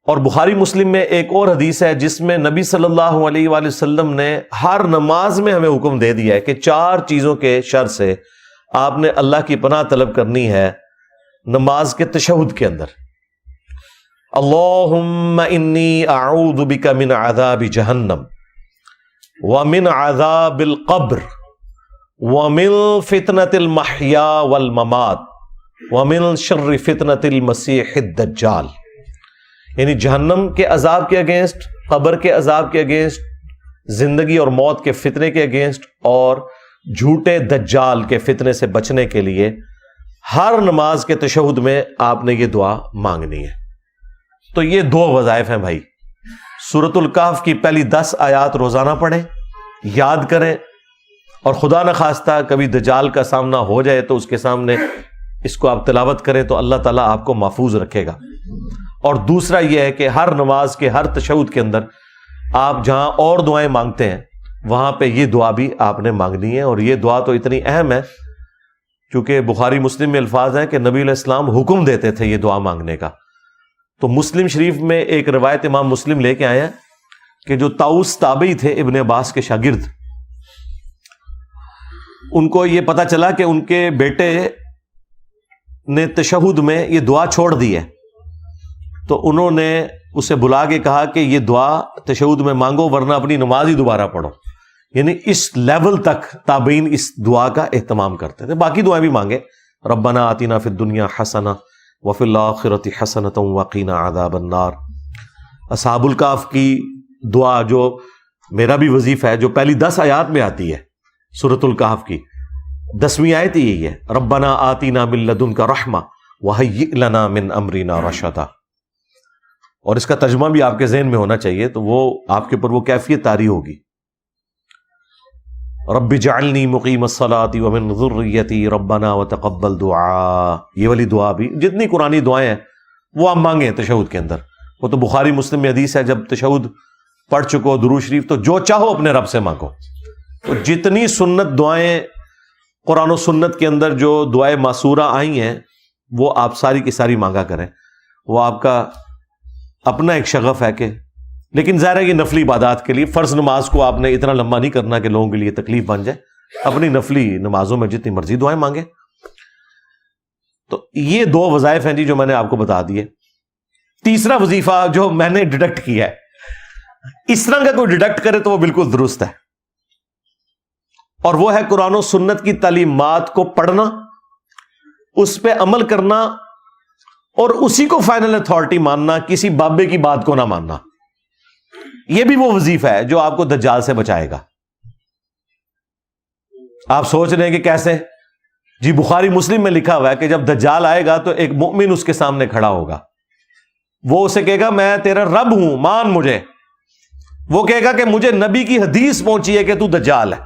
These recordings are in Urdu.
اور بخاری مسلم میں ایک اور حدیث ہے جس میں نبی صلی اللہ علیہ وآلہ وسلم نے ہر نماز میں ہمیں حکم دے دیا ہے کہ 4 چیزوں کے شر سے آپ نے اللہ کی پناہ طلب کرنی ہے نماز کے تشہد کے اندر. اللہم انی اعوذ بک من عذاب جہنم ومن عذاب القبر ومن فتنة المحیا والممات ومن شر فتنة المسیح الدجال. یعنی جہنم کے عذاب کے اگینسٹ، قبر کے عذاب کے اگینسٹ، زندگی اور موت کے فتنے کے اگینسٹ، اور جھوٹے دجال کے فتنے سے بچنے کے لیے ہر نماز کے تشہد میں آپ نے یہ دعا مانگنی ہے. تو یہ 2 وظائف ہیں بھائی. سورۃ الکہف کی پہلی 10 آیات روزانہ پڑھیں، یاد کریں، اور خدا نخواستہ کبھی دجال کا سامنا ہو جائے تو اس کے سامنے اس کو آپ تلاوت کریں تو اللہ تعالیٰ آپ کو محفوظ رکھے گا. اور دوسرا یہ ہے کہ ہر نماز کے ہر تشہد کے اندر آپ جہاں اور دعائیں مانگتے ہیں وہاں پہ یہ دعا بھی آپ نے مانگنی ہے. اور یہ دعا تو اتنی اہم ہے کیونکہ بخاری مسلم میں الفاظ ہیں کہ نبی علیہ السلام حکم دیتے تھے یہ دعا مانگنے کا. تو مسلم شریف میں ایک روایت امام مسلم لے کے آئے ہیں کہ جو طاؤس تابعی تھے ابن عباس کے شاگرد، ان کو یہ پتا چلا کہ ان کے بیٹے نے تشہد میں یہ دعا چھوڑ دی ہے، تو انہوں نے اسے بلا کے کہا کہ یہ دعا تشہد میں مانگو ورنہ اپنی نماز ہی دوبارہ پڑھو. یعنی اس لیول تک تابعین اس دعا کا اہتمام کرتے تھے. باقی دعائیں بھی مانگے، ربنا آتنا فی الدنیا حسنہ وفی الآخرۃ حسنۃ وقنا عذاب النار. اصحاب الکہف کی دعا جو میرا بھی وظیفہ ہے، جو پہلی 10 آیات میں آتی ہے سورۃ الکہف کی 10ویں آیت یہی ہے، ربنا آتنا من لدنک رحمہ وہیئ لنا من امرنا رشدا. اور اس کا ترجمہ بھی آپ کے ذہن میں ہونا چاہیے، تو وہ آپ کے اوپر وہ کیفیت طاری ہوگی. رب اجعلنی مقیم الصلاۃ ومن ذریتی ربنا وتقبل دعاء. یہ والی دعا بھی، جتنی قرآنی دعائیں ہیں وہ آپ مانگیں تشہد کے اندر. وہ تو بخاری مسلم میں حدیث ہے، جب تشہد پڑھ چکو درود شریف تو جو چاہو اپنے رب سے مانگو. تو جتنی سنت دعائیں قرآن و سنت کے اندر جو دعائیں معصورہ آئی ہیں وہ آپ ساری کی ساری مانگا کریں. وہ آپ کا اپنا ایک شغف ہے کہ، لیکن ظاہر ہے یہ نفلی عبادات کے لیے، فرض نماز کو آپ نے اتنا لمبا نہیں کرنا کہ لوگوں کے لیے تکلیف بن جائے. اپنی نفلی نمازوں میں جتنی مرضی دعائیں مانگے. تو یہ 2 وظائف ہیں جی جو میں نے آپ کو بتا دیے. تیسرا وظیفہ جو میں نے ڈیڈکٹ کیا ہے، اس طرح کا کوئی ڈیڈکٹ کرے تو وہ بالکل درست ہے، اور وہ ہے قرآن و سنت کی تعلیمات کو پڑھنا، اس پہ عمل کرنا، اور اسی کو فائنل اتھارٹی ماننا، کسی بابے کی بات کو نہ ماننا. یہ بھی وہ وظیفہ ہے جو آپ کو دجال سے بچائے گا. آپ سوچ رہے ہیں کہ کیسے؟ جی بخاری مسلم میں لکھا ہوا ہے کہ جب دجال آئے گا تو ایک مومن اس کے سامنے کھڑا ہوگا. وہ اسے کہے گا میں تیرا رب ہوں، مان مجھے. وہ کہے گا کہ مجھے نبی کی حدیث پہنچی ہے کہ تو دجال ہے.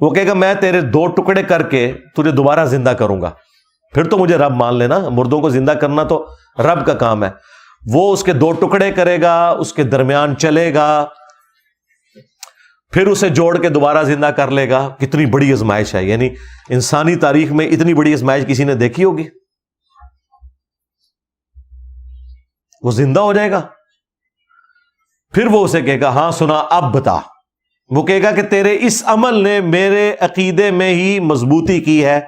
وہ کہے گا میں تیرے 2 ٹکڑے کر کے تجھے دوبارہ زندہ کروں گا، پھر تو مجھے رب مان لینا. مردوں کو زندہ کرنا تو رب کا کام ہے. وہ اس کے 2 ٹکڑے کرے گا، اس کے درمیان چلے گا، پھر اسے جوڑ کے دوبارہ زندہ کر لے گا. کتنی بڑی آزمائش ہے. یعنی انسانی تاریخ میں اتنی بڑی آزمائش کسی نے دیکھی ہوگی؟ وہ زندہ ہو جائے گا، پھر وہ اسے کہے گا ہاں سنا اب بتا. وہ کہے گا کہ تیرے اس عمل نے میرے عقیدے میں ہی مضبوطی کی ہے،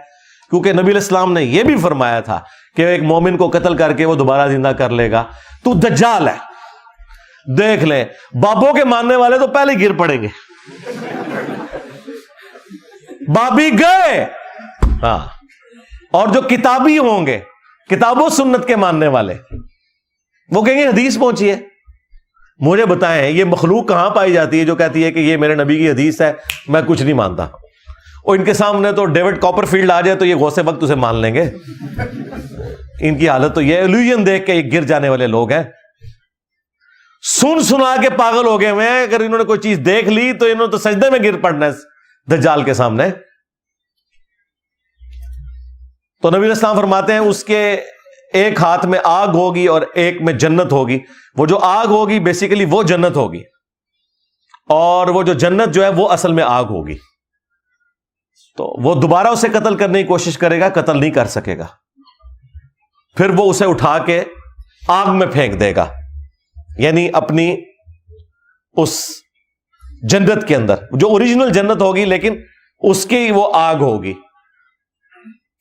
کیونکہ نبی علیہ السلام نے یہ بھی فرمایا تھا کہ ایک مومن کو قتل کر کے وہ دوبارہ زندہ کر لے گا. تو دجال ہے. دیکھ لیں بابوں کے ماننے والے تو پہلے گر پڑیں گے. بابی گئے، ہاں. اور جو کتابی ہوں گے، کتاب و سنت کے ماننے والے، وہ کہیں گے حدیث پہنچی ہے. مجھے بتائیں یہ مخلوق کہاں پائی جاتی ہے جو کہتی ہے کہ یہ میرے نبی کی حدیث ہے، میں کچھ نہیں مانتا. اور ان کے سامنے تو ڈیوڈ کاپر فیلڈ آ جائے تو یہ غوث وقت اسے مان لیں گے. ان کی حالت تو یہ الوژن دیکھ کے گر جانے والے لوگ ہیں. سن سنا کے پاگل ہو گئے ہوئے ہیں. اگر انہوں نے کوئی چیز دیکھ لی تو انہوں نے تو سجدے میں گر پڑنا ہے دجال کے سامنے. تو نبی علیہ السلام فرماتے ہیں اس کے ایک ہاتھ میں آگ ہوگی اور ایک میں جنت ہوگی. وہ جو آگ ہوگی بیسیکلی وہ جنت ہوگی، اور وہ جو جنت جو ہے وہ اصل میں آگ ہوگی. تو وہ دوبارہ اسے قتل کرنے کی کوشش کرے گا، قتل نہیں کر سکے گا. پھر وہ اسے اٹھا کے آگ میں پھینک دے گا، یعنی اپنی اس جنت کے اندر، جو اوریجنل جنت ہوگی لیکن اس کی وہ آگ ہوگی،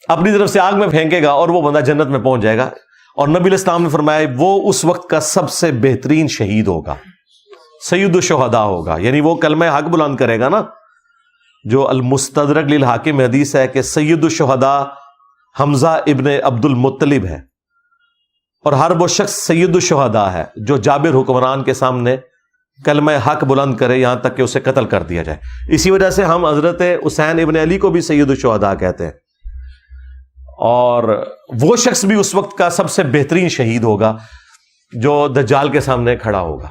اپنی طرف سے آگ میں پھینکے گا اور وہ بندہ جنت میں پہنچ جائے گا. اور نبی علیہ السلام نے فرمایا وہ اس وقت کا سب سے بہترین شہید ہوگا، سید الشہداء ہوگا. یعنی وہ کلمہ حق بلند کرے گا نا، جو المستدرک للحاکم حدیث ہے کہ سید الشہداء حمزہ ابن عبد المطلب ہے، اور ہر وہ شخص سید الشہداء ہے جو جابر حکمران کے سامنے کلمہ حق بلند کرے یہاں تک کہ اسے قتل کر دیا جائے. اسی وجہ سے ہم حضرت حسین ابن علی کو بھی سید الشہداء کہتے ہیں. اور وہ شخص بھی اس وقت کا سب سے بہترین شہید ہوگا جو دجال کے سامنے کھڑا ہوگا.